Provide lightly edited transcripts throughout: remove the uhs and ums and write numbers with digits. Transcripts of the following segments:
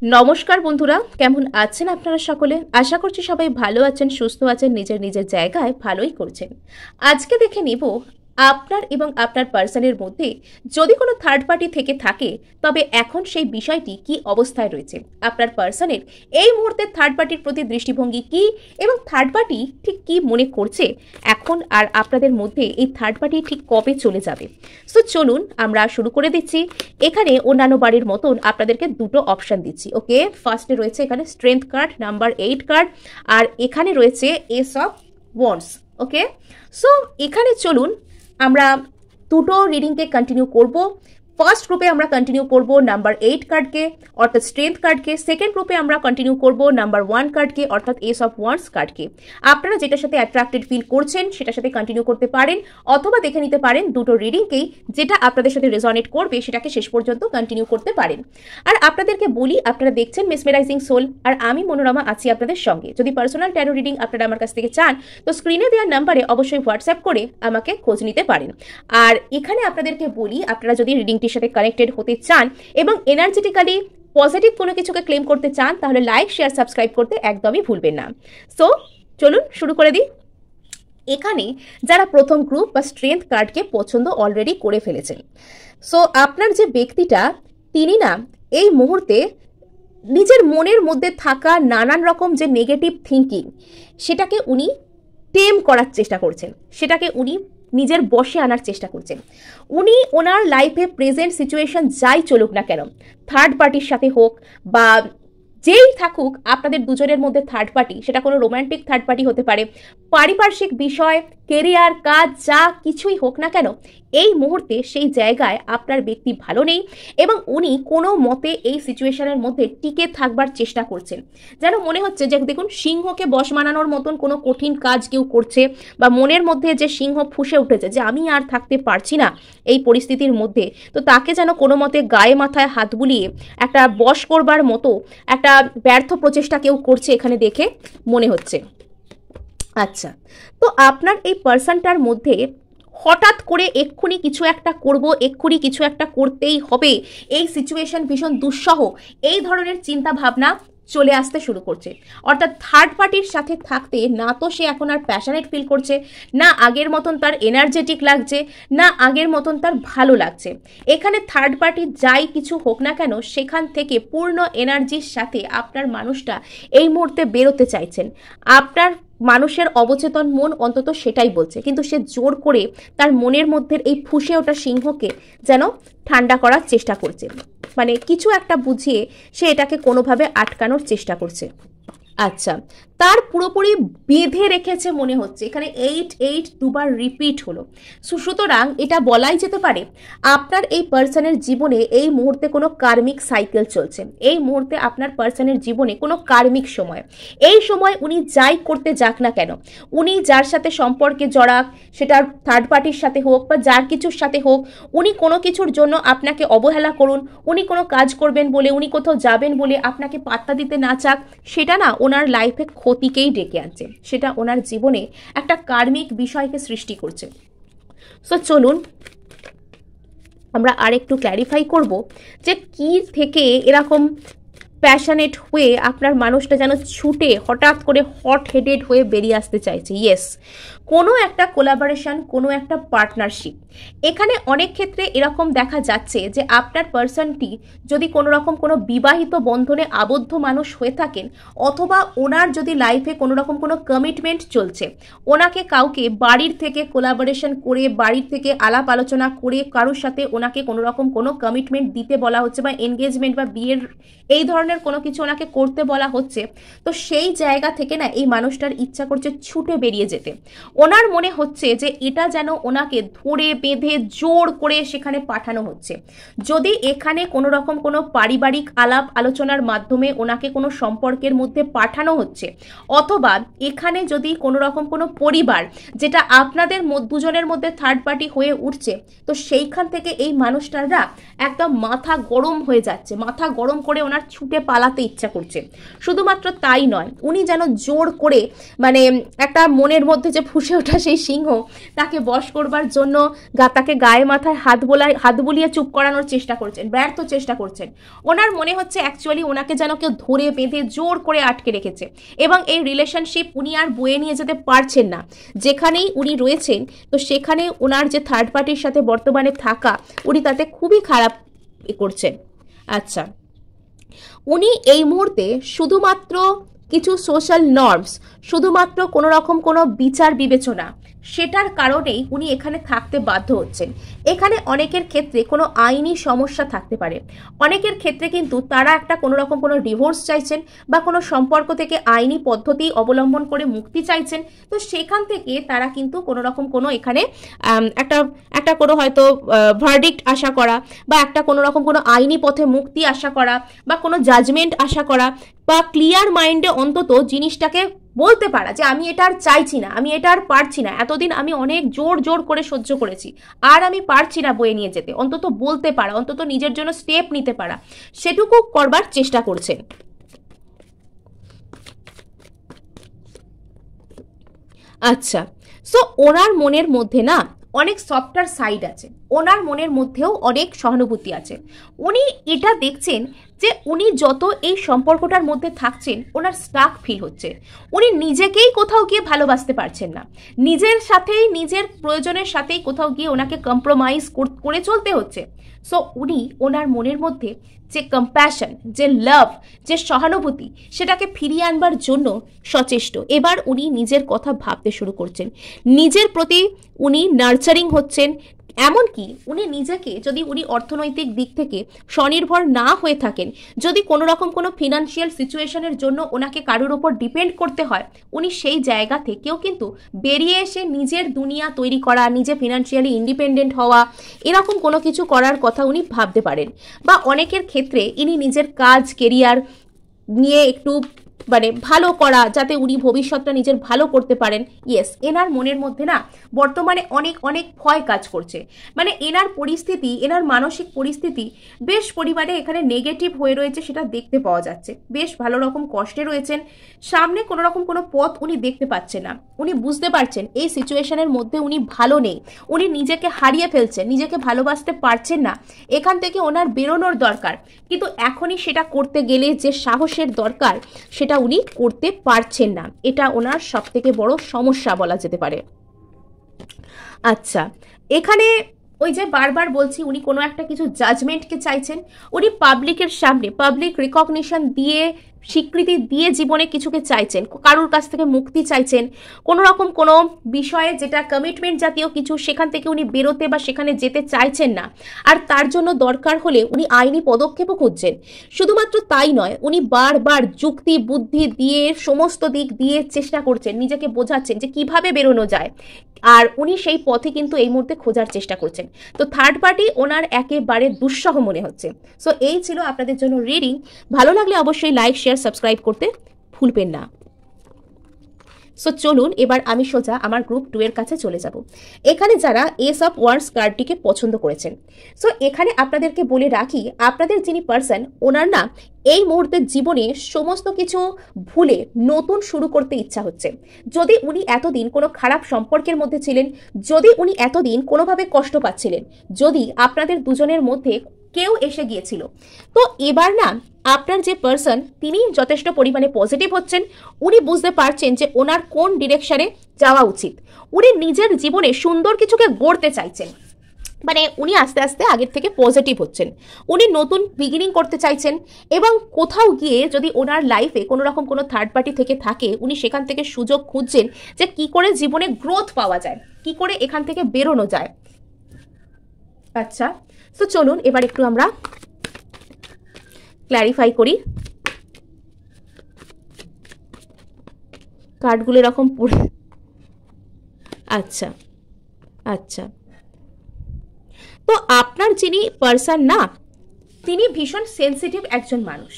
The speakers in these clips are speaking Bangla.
নমস্কার বন্ধুরা, কেমন আছেন আপনারা সকলে? আশা করছি সবাই ভালো আছেন, সুস্থ আছেন, নিজের নিজের জায়গায় ভালোই করছেন। আজকে দেখে নিব আপনার এবং আপনার পার্সনের মধ্যে যদি কোনো থার্ড পার্টি থেকে থাকে তবে এখন সেই বিষয়টি কি অবস্থায় রয়েছে, আপনার পার্সনের এই মুহূর্তে থার্ড পার্টির প্রতি দৃষ্টিভঙ্গি কি এবং থার্ড পার্টি ঠিক কি মনে করছে এখন, আর আপনাদের মধ্যে এই থার্ড পার্টি ঠিক কবে চলে যাবে। সো চলুন আমরা শুরু করে দিচ্ছি। এখানে অন্যান্য বাড়ির মতন আপনাদেরকে দুটো অপশান দিচ্ছি। ওকে, ফার্স্টে রয়েছে এখানে স্ট্রেংথ কার্ড, নাম্বার 8 কার্ড, আর এখানে রয়েছে S of wands. Okay, so এখানে চলুন আমরা দুটো রিডিংকে কন্টিনিউ করব। ফার্স্ট গ্রুপে আমরা কন্টিনিউ করব নাম্বার 8 কার্ডকে অর্থাৎ স্ট্রেংথ কার্ডকে, সেকেন্ড গ্রুপে আমরা কন্টিনিউ করব নাম্বার 1 কার্ডকে অর্থাৎ এস অফ ওয়ান্ডস কার্ডকে। আপনারা যেটার সাথে অ্যাট্রাক্টেড ফিল করছেন সেটার সাথে কন্টিনিউ করতে পারেন, অথবা দেখে নিতে পারেন দুটো রিডিংকেই, যেটা আপনাদের সাথে রেজনেট করবে সেটাকে শেষ পর্যন্ত কন্টিনিউ করতে পারেন। আর আপনাদেরকে বলি, আপনারা দেখছেন মেসমেরাইজিং সোল, আর আমি মনোরমা আছি আপনাদের সঙ্গে। যদি পার্সোনাল ট্যারো রিডিং আপনারা আমার কাছ থেকে চান তো স্ক্রিনে দেওয়ার নাম্বারে অবশ্যই হোয়াটসঅ্যাপ করে আমাকে খোঁজ নিতে পারেন। আর এখানে আপনাদেরকে বলি, আপনারা যদি রিডিংটির সাথে কানেক্টেড হতে চান এবং এনার্জেটিক্যালি পজিটিভ কোনো কিছুকে ক্লেম করতে চান তাহলে লাইক, শেয়ার, সাবস্ক্রাইব করতে একদমই ভুলবেন না। সো চলুন শুরু করে দিই। এখানে যারা প্রথম গ্রুপ বা স্ট্রেংথ কার্ডকে পছন্দ অলরেডি করে ফেলেছেন, সো আপনার যে ব্যক্তিটা তিনি না এই মুহূর্তে নিজের মনের মধ্যে থাকা নানান রকম যে নেগেটিভ থিঙ্কিং সেটাকে উনি টেম করার চেষ্টা করছেন, সেটাকে উনি নিজের বশে আনার চেষ্টা করছেন। উনি ওনার লাইফে প্রেজেন্ট সিচুয়েশন যাই চলুক না কেন, থার্ড পার্টির সাথে হোক বা যেই থাকুক আপনাদের দুজনের মধ্যে থার্ড পার্টি, সেটা কোনো রোম্যান্টিক থার্ড পার্টি হতে পারে, পারিপার্শ্বিক বিষয়, কেরিয়ার, কাজ, যা কিছুই হোক না কেন, এই মুহূর্তে সেই জায়গায় আপনার ব্যক্তি ভালো নেই এবং উনি কোনো মতে এই সিচুয়েশনের মধ্যে টিকে থাকবার চেষ্টা করছেন। যেন মনে হচ্ছে যে দেখুন, সিংহকে বশ মানানোর মতন কোনো কঠিন কাজ কেউ করছে, বা মনের মধ্যে যে সিংহ ফুঁসে উঠেছে যে আমি আর থাকতে পারছি না এই পরিস্থিতির মধ্যে, তো তাকে যেন কোনো মতে গায়ে মাথায় হাত বুলিয়ে একটা বশ করবার মতো একটা ব্যর্থ প্রচেষ্টা কেউ করছে এখানে দেখে মনে হচ্ছে। আচ্ছা, তো আপনার এই পার্সনটার মধ্যে হঠাৎ করে এক্ষুনি কিছু একটা করব, এক্ষুনি কিছু একটা করতেই হবে, এই সিচুয়েশন ভীষণ দুঃসহ, এই ধরনের চিন্তা ভাবনা চলে আসতে শুরু করছে। অর্থাৎ থার্ড পার্টির সাথে থাকতে না তো সে এখন আর প্যাশনেট ফিল করছে, না আগের মতন তার এনার্জেটিক লাগছে, না আগের মতন তার ভালো লাগছে। এখানে থার্ড পার্টি যাই কিছু হোক না কেন সেখান থেকে পূর্ণ এনার্জির সাথে আপনার মানুষটা এই মুহূর্তে বেরোতে চাইছেন। আপনার মানুষের অবচেতন মন অন্তত সেটাই বলছে, কিন্তু সে জোর করে তার মনের মধ্যে এই ফুঁসে ওঠা সিংহকে যেন ঠান্ডা করার চেষ্টা করছে, মানে কিছু একটা বুঝিয়ে সে এটাকে কোনোভাবে আটকানোর চেষ্টা করছে। আচ্ছা, তার পুরোপুরি বেঁধে রেখেছে মনে হচ্ছে। এখানে 8 দুবার রিপিট হলো, সুতরাং এটা বলাই যেতে পারে আপনার এই পার্সনের জীবনে এই মুহূর্তে কোনো কার্মিক সাইকেল চলছে। এই মুহূর্তে আপনার পার্সনের জীবনে কোনো কার্মিক সময়, এই সময় উনি যাই করতে যাক না কেন, উনি যার সাথে সম্পর্কে জড়াক, সেটা থার্ড পার্টির সাথে হোক বা যার কিছুর সাথে হোক, উনি কোনো কিছুর জন্য আপনাকে অবহেলা করুন, উনি কোনো কাজ করবেন বলে, উনি কোথাও যাবেন বলে আপনাকে পাত্তা দিতে না চাক, সেটা না ওনার লাইফে ক্ষতিকেই ডেকে আনছে, সেটা ওনার জীবনে একটা কার্মিক বিষয়কে সৃষ্টি করছে। সো চলুন আমরা আরেকটু ক্ল্যারিফাই করব যে কি থেকে এরকম প্যাশনেট হয়ে আপনার মানুষটা যেন ছুটে হঠাৎ করে হট হেডেড হয়ে বেরিয়ে আসতে চাইছে। ইয়েস, কোনো একটা কোলাবোরেশন, কোনো একটা পার্টনারশিপ। এখানে অনেক ক্ষেত্রে এরকম দেখা যাচ্ছে যে আপনার পার্সনটি যদি কোনো রকম কোনো বিবাহিত বন্ধনে আবদ্ধ মানুষ হয়ে থাকেন, অথবা ওনার যদি লাইফে কোনো রকম কোনো কমিটমেন্ট চলছে, ওনাকে কাউকে বাড়ির থেকে কোলাবোরেশন করে, বাড়ির থেকে আলাপ আলোচনা করে কারোর সাথে ওনাকে কোনো রকম কোনো কমিটমেন্ট দিতে বলা হচ্ছে, বা এনগেজমেন্ট বা বিয়ের এই ধরনের কোনো কিছু ওনাকে করতে বলা হচ্ছে, তো সেই জায়গা থেকে না এই মানুষটার ইচ্ছা করছে ছুটে বেরিয়ে যেতে। ওনার মনে হচ্ছে যে এটা যেন ওনাকে ধরে বেঁধে জোর করে সেখানে পাঠানো হচ্ছে। যদি এখানে কোনো রকম কোনো পারিবারিক আলাপ আলোচনার মাধ্যমে ওনাকে কোনো সম্পর্কের মধ্যে পাঠানো হচ্ছে, অথবা এখানে যদি কোনো রকম কোনো পরিবার যেটা আপনাদের দুজনের মধ্যে থার্ড পার্টি হয়ে উঠছে, তো সেইখান থেকে এই মানুষটারা একদম মাথা গরম হয়ে যাচ্ছে, মাথা গরম করে ওনার ছুটে পালাতে ইচ্ছা করছে। শুধুমাত্র তাই নয়, উনি যেন জোর করে মানে একটা মনের মধ্যে যে ফুসে ওঠা সেই সিংহ, তাকে বশ করবার জন্য তাকে গায়ে মাথায় হাত বুলিয়ে চুপ করানোর চেষ্টা করছেন, ব্যর্থ চেষ্টা করছেন। ওনার মনে হচ্ছে অ্যাকচুয়ালি ওনাকে যেন কেউ ধরে বেঁধে জোর করে আটকে রেখেছে, এবং এই রিলেশনশিপ উনি আর বয়ে নিয়ে যেতে পারছেন না। যেখানেই উনি রয়েছেন, তো সেখানে ওনার যে থার্ড পার্টির সাথে বর্তমানে থাকা, উনি তাতে খুবই খারাপ করছেন। আচ্ছা, উনি এই মুহূর্তে শুধুমাত্র কিছু সোশ্যাল নর্মস, শুধুমাত্র কোনো রকম কোনো বিচার বিবেচনা, সেটার কারণেই উনি এখানে থাকতে বাধ্য হচ্ছেন। এখানে অনেকের ক্ষেত্রে কোনো আইনি সমস্যা থাকতে পারে, অনেকের ক্ষেত্রে কিন্তু তারা একটা কোনো রকম কোনো ডিভোর্স চাইছেন বা কোনো সম্পর্ক থেকে আইনি পদ্ধতি অবলম্বন করে মুক্তি চাইছেন। তো সেখান থেকে তারা কিন্তু কোনো রকম কোনো এখানে একটা কোনো হয়তো ভার্ডিক্ট আশা করা, বা একটা কোনো রকম কোনো আইনি পথে মুক্তি আশা করা, বা কোনো জাজমেন্ট আশা করা, বা ক্লিয়ার মাইন্ডে অন্তত জিনিসটাকে বলতে পারা যে আমি এটা আর চাইছি না, আমি এটা আর পারছি না, এতদিন আমি অনেক জোর করে সহ্য করেছি, আর আমি পারছি না বয়ে নিয়ে যেতে, অন্তত বলতে পারা, অন্তত নিজের জন্য স্টেপ নিতে পারা, সেটুকু করবার চেষ্টা করছেন। আচ্ছা, সো ওনার মনের মধ্যে না অনেক সফটওয়্যার সাইড আছে, ওনার মনের মধ্যেও অনেক সহানুভূতি আছে। উনি এটা দেখছেন যে উনি যত এই সম্পর্কটার মধ্যে থাকছেন, ওনার স্টাক ফিল হচ্ছে, উনি নিজেকেই কোথাও গিয়ে ভালোবাসতে পারছেন না, নিজের সাথেই নিজের প্রয়োজনের সাথেই কোথাও গিয়ে ওনাকে কম্প্রোমাইজ করে চলতে হচ্ছে। সো উনি ওনার মনের মধ্যে যে কম্প্যাশন, যে লাভ, যে সহানুভূতি, সেটাকে ফিরিয়ে আনবার জন্য সচেষ্ট। এবার উনি নিজের কথা ভাবতে শুরু করছেন, নিজের প্রতি উনি নার্চারিং হচ্ছেন। এমনকি উনি নিজেকে, যদি উনি অর্থনৈতিক দিক থেকে স্বনির্ভর না হয়ে থাকেন, যদি কোনো রকম কোনো ফিনান্সিয়াল সিচুয়েশনের জন্য ওনাকে কারোর ওপর ডিপেন্ড করতে হয়, উনি সেই জায়গা থেকেও কিন্তু বেরিয়ে এসে নিজের দুনিয়া তৈরি করা, নিজে ফিনান্সিয়ালি ইন্ডিপেন্ডেন্ট হওয়া, এরকম কোনো কিছু করার কথা উনি ভাবতে পারেন। বা অনেকের ক্ষেত্রে ইনি নিজের কাজ, কেরিয়ার নিয়ে একটু মানে ভালো করা, যাতে উনি ভবিষ্যৎটা নিজের ভালো করতে পারেন। ইয়েস, এনার মনের মধ্যে না বর্তমানে অনেক অনেক ভয় কাজ করছে। মানে এনার পরিস্থিতি, এনার মানসিক পরিস্থিতি বেশ পরিমাণে এখানে নেগেটিভ হয়ে রয়েছে, সেটা দেখতে পাওয়া যাচ্ছে। বেশ ভালো রকম কষ্টে রয়েছেন, সামনে কোনো রকম কোনো পথ উনি দেখতে পাচ্ছেন না। উনি বুঝতে পারছেন এই সিচুয়েশনের মধ্যে উনি ভালো নেই, উনি নিজেকে হারিয়ে ফেলছেন, নিজেকে ভালোবাসতে পারছেন না, এখান থেকে ওনার বেরোনোর দরকার। কিন্তু এখনই সেটা করতে গেলে যে সাহসের দরকার, সেটা উনি করতে পারছেন না। এটা ওনার সবথেকে বড় সমস্যা বলা যেতে পারে। আচ্ছা, এখানে ওই যে বারবার বলছি, উনি কোনো একটা কিছু জাজমেন্টকে চাইছেন, উনি পাবলিকের সামনে পাবলিক রিকগনিশন দিয়ে, স্বীকৃতি দিয়ে জীবনে কিছুকে চাইছেন, কারোর কাছ থেকে মুক্তি চাইছেন, কোনো রকম কোনো বিষয়ে যেটা কমিটমেন্ট জাতীয় কিছু, সেখান থেকে উনি বেরোতে বা সেখানে যেতে চাইছেন না। আর তার জন্য দরকার হলে উনি আইনি পদক্ষেপও খুঁজছেন। শুধুমাত্র তাই নয়, উনি বারবার যুক্তি বুদ্ধি দিয়ে, সমস্ত দিক দিয়ে চেষ্টা করছেন, নিজেকে বোঝাচ্ছেন যে কিভাবে বেরোনো যায়, আর উনি সেই পথে কিন্তু এই মুহূর্তে খোঁজার চেষ্টা করছেন। তো থার্ড পার্টি ওনার একেবারে দুঃসহ মনে হচ্ছে। সো এই ছিল আপনাদের জন্য রিডিং। ভালো লাগলে অবশ্যই লাইক, শেয়ার, সাবস্ক্রাইব করতে ভুলবেন না। সো চলুন এবার আমি সোজা আমার গ্রুপ 2 এর কাছে চলে যাব। এখানে যারা এস অফ ওয়ান্ডস কার্ডটিকে পছন্দ করেছেন, সো এখানে আপনাদেরকে বলে রাখি, আপনাদের যিনি পার্সন, ওনার না এই মুহূর্তের জীবনে সমস্ত কিছু ভুলে নতুন শুরু করতে ইচ্ছা হচ্ছে। যদি উনি এতদিন কোনো খারাপ সম্পর্কের মধ্যে ছিলেন, যদি উনি এতদিন কোনোভাবে কষ্ট পাচ্ছিলেন, যদি আপনাদের দুজনের মধ্যে কেউ এসে গিয়েছিল, তো এবার না আপনার যে পার্সন, তিনি যথেষ্ট পরিমাণে পজিটিভ হচ্ছেন। উনি বুঝতে পারছেন যে ওনার কোন ডিরেকশনে যাওয়া উচিত। উনি নিজের জীবনে সুন্দর কিছুকে গড়তে চাইছেন, মানে উনি আস্তে আস্তে আগের থেকে পজিটিভ হচ্ছেন, উনি নতুন বিগিনিং করতে চাইছেন। এবং কোথাও গিয়ে যদি ওনার লাইফে কোনো রকম কোনো থার্ড পার্টি থেকে থাকে, উনি সেখান থেকে সুযোগ খুঁজছেন যে কি করে জীবনে গ্রোথ পাওয়া যায়, কি করে এখান থেকে বেরোনো যায়। আচ্ছা, তো চলুন এবার একটু আমরা ক্ল্যারিফাই করি। কার্ডগুলো এরকম পড়ে, আচ্ছা আচ্ছা, তো আপনার যিনি পার্সন না, তিনি ভীষণ সেন্সিটিভ একজন মানুষ।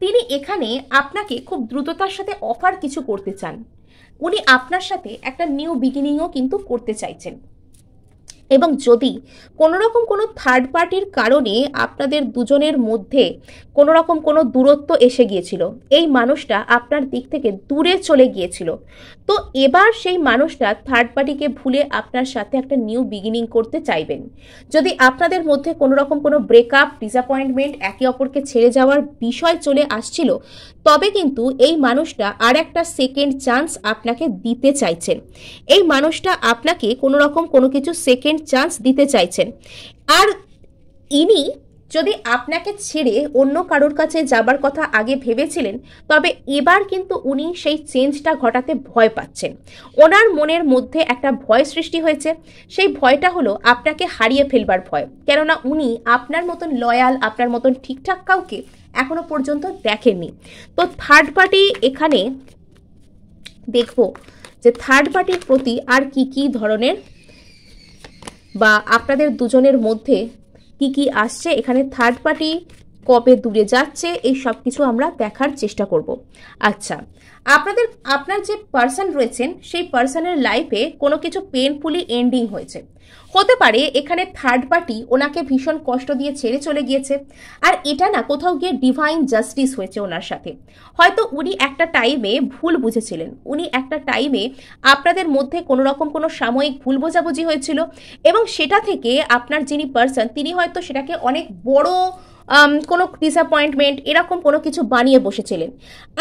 তিনি এখানে আপনাকে খুব দ্রুততার সাথে অফার কিছু করতে চান। উনি আপনার সাথে একটা নিউ বিগিনিংও কিন্তু করতে চাইছেন। এবং যদি কোনোরকম কোনো থার্ড পার্টির কারণে আপনাদের দুজনের মধ্যে কোনোরকম কোনো দূরত্ব এসে গিয়েছিল, এই মানুষটা আপনার দিক থেকে দূরে চলে গিয়েছিল, তো এবার সেই মানুষটা থার্ড পার্টিকে ভুলে আপনার সাথে একটা নিউ বিগিনিং করতে চাইবেন। যদি আপনাদের মধ্যে কোনোরকম কোনো ব্রেকআপ, ডিসঅ্যাপয়েন্টমেন্ট, একে অপরকে ছেড়ে যাওয়ার বিষয় চলে আসছিল, তবে কিন্তু এই মানুষটা আর একটা সেকেন্ড চান্স আপনাকে দিতে চাইছেন। এই মানুষটা আপনাকে কোনোরকম কোনো কিছু সেকেন্ড চান্স দিতে চাইছেন। আর ইনি যদি আপনাকে ছেড়ে অন্য কারোর কাছে যাবার কথা আগে ভেবেছিলেন, তবে এবার কিন্তু উনি সেই চেঞ্জটা ঘটাতে ভয় পাচ্ছেন। ওনার মনের মধ্যে একটা ভয় সৃষ্টি হয়েছে। সেই ভয়টা হলো আপনাকে হারিয়ে ফেলবার ভয়, কেননা উনি আপনার মতন লয়াল, আপনার মতন ঠিকঠাক কাউকে এখনো পর্যন্ত দেখেননি। তো থার্ড পার্টি এখানে দেখব যে থার্ড পার্টির প্রতি আর কি কি ধরনের বা আপনাদের দুজনের মধ্যে কি কি আসছে, এখানে থার্ড পার্টি কবে দূরে যাচ্ছে, এই সব কিছু আমরা দেখার চেষ্টা করব। আচ্ছা, আপনার যে পার্সন রয়েছেন সেই পার্সনের লাইফে কোনো কিছু পেনফুলি এন্ডিং হয়েছে। হতে পারে এখানে থার্ড পার্টি ওনাকে ভীষণ কষ্ট দিয়ে ছেড়ে চলে গিয়েছে, আর এটা না কোথাও গিয়ে ডিভাইন জাস্টিস হয়েছে ওনার সাথে। হয়তো উনি একটা টাইমে ভুল বুঝেছিলেন, উনি একটা টাইমে আপনাদের মধ্যে কোনো রকম কোনো সাময়িক ভুল বোঝাবুঝি হয়েছিল, এবং সেটা থেকে আপনার যিনি পার্সন তিনি হয়তো সেটাকে অনেক বড় কোনো ডিসঅ্যাপয়েন্টমেন্ট এরকম কোনো কিছু বানিয়ে বসেছিলেন,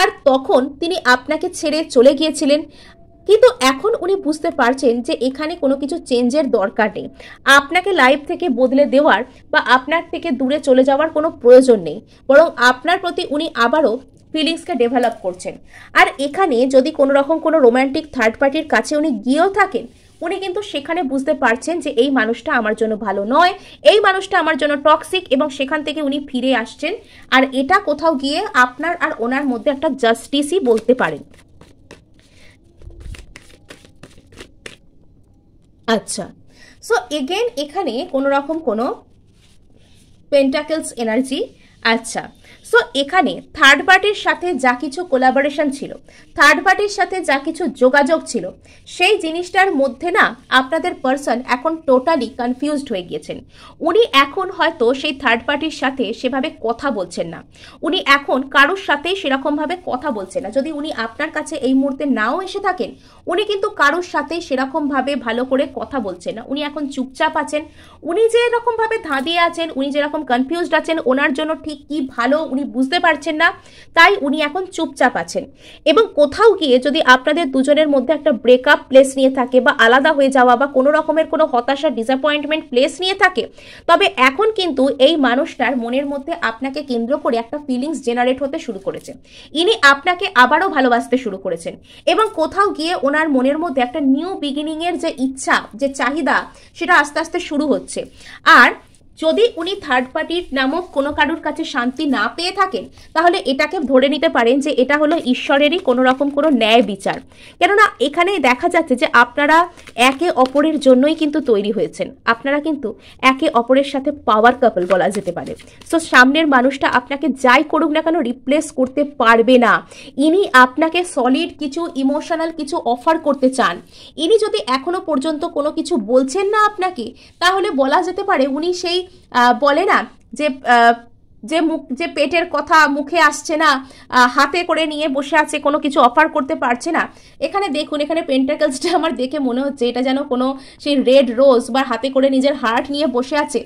আর তখন তিনি আপনাকে ছেড়ে চলে গিয়েছিলেন। কিন্তু এখন উনি বুঝতে পারছেন যে এখানে কোনো কিছু চেঞ্জের দরকার নেই, আপনাকে লাইফ থেকে বদলে দেওয়ার বা আপনার থেকে দূরে চলে যাওয়ার কোনো প্রয়োজন নেই, বরং আপনার প্রতি উনি আবারও ফিলিংসকে ডেভেলপ করছেন। আর এখানে যদি কোনো রকম কোনো রোম্যান্টিক থার্ড পার্টির কাছে উনি গিয়েও থাকেন, উনি কিন্তু সেখানে বুঝতে পারছেন যে এই মানুষটা আমার জন্য ভালো নয়, এই মানুষটা আমার জন্য টক্সিক, এবং সেখান থেকে উনি ফিরে আসছেন। আর এটা কোথাও গিয়ে আপনার আর ওনার মধ্যে একটা জাস্টিসই বলতে পারেন। আচ্ছা, সো এগেন এখানে কোনো রকম কোনো পেন্টাকেলস এনার্জি। আচ্ছা, সো এখানে থার্ড পার্টির সাথে যা কিছু কোলাবোরেশন ছিল, থার্ড পার্টির সাথে যা কিছু যোগাযোগ ছিল, সেই জিনিসটার মধ্যে না আপনাদের পার্সন এখন টোটালি কনফিউজড হয়ে গিয়েছেন। উনি এখন হয়তো সেই থার্ড পার্টির সাথে সেভাবে কথা বলছেন না, উনি এখন কারোর সাথেই সেরকমভাবে কথা বলছেন না। যদি উনি আপনার কাছে এই মুহূর্তে নাও এসে থাকেন, উনি কিন্তু কারোর সাথেই সেরকমভাবে ভালো করে কথা বলছেন না। উনি এখন চুপচাপ আছেন। উনি যেরকমভাবে ধাঁধিয়ে আছেন, উনি যেরকম কনফিউজড আছেন, ওনার জন্য ঠিক কি ভালো উনি বুঝতে পারছেন না, তাই উনি এখন চুপচাপ আছেন। এবং কোথাও গিয়ে যদি আপনাদের দুজনের মধ্যে একটা ব্রেকআপ প্লেস নিয়ে থাকে, বা আলাদা হয়ে যাওয়া, বা কোনো রকমের কোনো হতাশা, ডিসঅ্যাপয়েন্টমেন্ট প্লেস নিয়ে থাকে, তবে এখন কিন্তু এই মানুষটার মনের মধ্যে আপনাকে কেন্দ্র করে একটা ফিলিংস জেনারেট হতে শুরু করেছে। ইনি আপনাকে আবারও ভালোবাসতে শুরু করেছেন, এবং কোথাও গিয়ে ওনার মনের মধ্যে একটা নিউ বিগিনিং এর যে ইচ্ছা, যে চাহিদা, সেটা আস্তে আস্তে শুরু হচ্ছে। আর যদি উনি থার্ড পার্টির নামক কোনো কারুর কাছে শান্তি না পেয়ে থাকেন, তাহলে এটাকে ধরে নিতে পারেন যে এটা হলো ঈশ্বরেরই কোনো রকম কোনো ন্যায় বিচার। কেননা এখানে দেখা যাচ্ছে যে আপনারা একে অপরের জন্যই কিন্তু তৈরি হয়েছেন, আপনারা কিন্তু একে অপরের সাথে পাওয়ার কাপল বলা যেতে পারে। সো সামনের মানুষটা আপনাকে যাই করুক না কেন রিপ্লেস করতে পারবে না। ইনি আপনাকে সলিড কিছু ইমোশনাল কিছু অফার করতে চান। ইনি যদি এখনো পর্যন্ত কোনো কিছু বলছেন না আপনাকে, তাহলে বলা যেতে পারে উনি সেই বলে না যে যে পেটের কথা মুখে আসছে না, হাতে করে নিয়ে বসে আছে, কোনো কিছু অফার করতে পারছে না। এখানে দেখুন, এখানে পেন্টাকলসটা আমার দেখে মনে হচ্ছে এটা যেন কোনো সেই রেড রোজ বা হাতে করে নিজের হার্ট নিয়ে বসে আছে,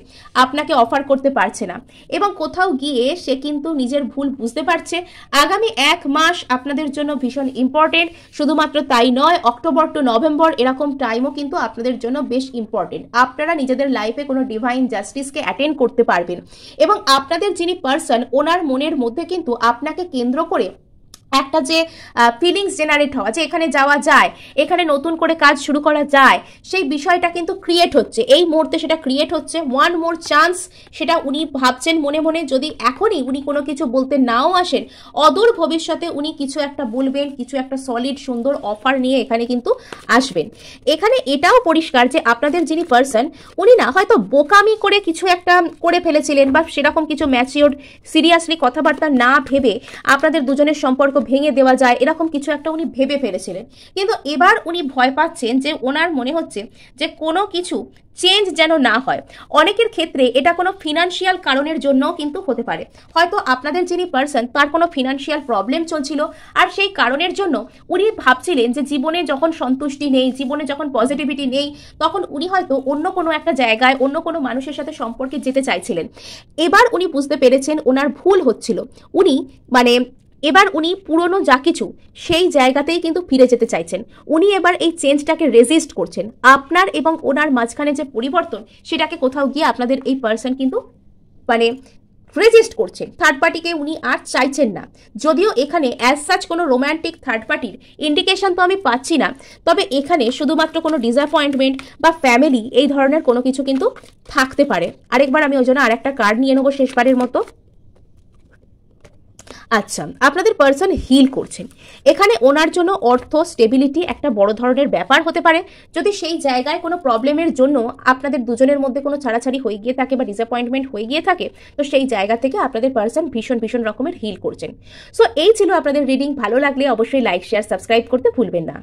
আপনাকে অফার করতে পারছে না। এবং কোথাও গিয়ে সে কিন্তু নিজের ভুল বুঝতে পারছে। আগামী 1 মাস আপনাদের জন্য ভীষণ ইম্পর্টেন্ট। শুধুমাত্র তাই নয়, অক্টোবর টু নভেম্বর এরকম টাইমও কিন্তু আপনাদের জন্য বেশ ইম্পর্টেন্ট। আপনারা নিজেদের লাইফে কোনো ডিভাইন জাস্টিসকে অ্যাটেন্ড করতে পারবেন, এবং আপনাদের যিনি পার্সন, ওনার মনের মধ্যে কিন্তু আপনাকে কেন্দ্র করে একটা যে ফিলিংস জেনারেট হওয়া, যে এখানে যাওয়া যায়, এখানে নতুন করে কাজ শুরু করা যায়, সেই বিষয়টা কিন্তু ক্রিয়েট হচ্ছে। এই মুহূর্তে সেটা ক্রিয়েট হচ্ছে। ওয়ান মোর চান্স, সেটা উনি ভাবছেন মনে মনে। যদি এখনই উনি কোনো কিছু বলতে নাও আসেন, অদূর ভবিষ্যতে উনি কিছু একটা বলবেন, কিছু একটা সলিড সুন্দর অফার নিয়ে এখানে কিন্তু আসবেন। এখানে এটাও পরিষ্কার যে আপনাদের যিনি পার্সন, উনি না হয়তো বোকামি করে কিছু একটা করে ফেলেছিলেন, বা সেরকম কিছু ম্যাচিওর সিরিয়াসলি কথাবার্তা না ভেবে আপনাদের দুজনের সম্পর্ক ভেঙে দেওয়া যায়, এরকম কিছু একটা উনি ভেবে ফেলেছিলেন। কিন্তু এবার উনি ভয় পাচ্ছেন যে ওনার মনে হচ্ছে যে কোনো কিছু চেঞ্জ যেন না হয়। অনেকের ক্ষেত্রে এটা কোনো ফিনান্সিয়াল কারণের জন্য কিন্তু হতে পারে। হয়তো আপনাদের যিনি পার্সন তার কোনো ফিনান্সিয়াল প্রবলেম চলছিল, আর সেই কারণের জন্য উনি ভাবছিলেন যে জীবনে যখন সন্তুষ্টি নেই, জীবনে যখন পজিটিভিটি নেই, তখন উনি হয়তো অন্য কোনো একটা জায়গায় অন্য কোনো মানুষের সাথে সম্পর্কে যেতে চাইছিলেন। এবার উনি বুঝতে পেরেছেন ওনার ভুল হচ্ছিল। উনি এবার উনি পুরনো যা কিছু সেই জায়গাতেই কিন্তু ফিরে যেতে চাইছেন। উনি এবার এই চেঞ্জটাকে রেজিস্ট করছেন। আপনার এবং ওনার মাঝখানে যে পরিবর্তন, সেটাকে কোথাও গিয়ে আপনাদের এই পার্সন কিন্তু রেজিস্ট করছেন। থার্ড পার্টিকে উনি আর চাইছেন না। যদিও এখানে অ্যাজ সাচ কোনো রোম্যান্টিক থার্ড পার্টির ইন্ডিকেশন তো আমি পাচ্ছি না, তবে এখানে শুধুমাত্র কোনো ডিসঅ্যাপয়েন্টমেন্ট বা ফ্যামিলি এই ধরনের কোনো কিছু কিন্তু থাকতে পারে। আরেকবার আমি ওই জন্য আরেকটা কার্ড নিয়ে নেবো শেষবারের মতো। আচ্ছা, আপনাদের পার্সন হিল করছেন। এখানে ওনার জন্য অর্থ স্টেবিলিটি একটা বড় ধরনের ব্যাপার হতে পারে। যদি সেই জায়গায় কোনো প্রবলেমের জন্য আপনাদের দুজনের মধ্যে কোনো ছাড়াছাড়ি হয়ে গিয়ে থাকে বা ডিসঅ্যাপয়েন্টমেন্ট হয়ে গিয়ে থাকে, তো সেই জায়গা থেকে আপনাদের পার্সন ভীষণ ভীষণ রকমের হিল করছেন। সো এই ছিল আপনাদের রিডিং। ভালো লাগলে অবশ্যই লাইক, শেয়ার, সাবস্ক্রাইব করতে ভুলবেন না।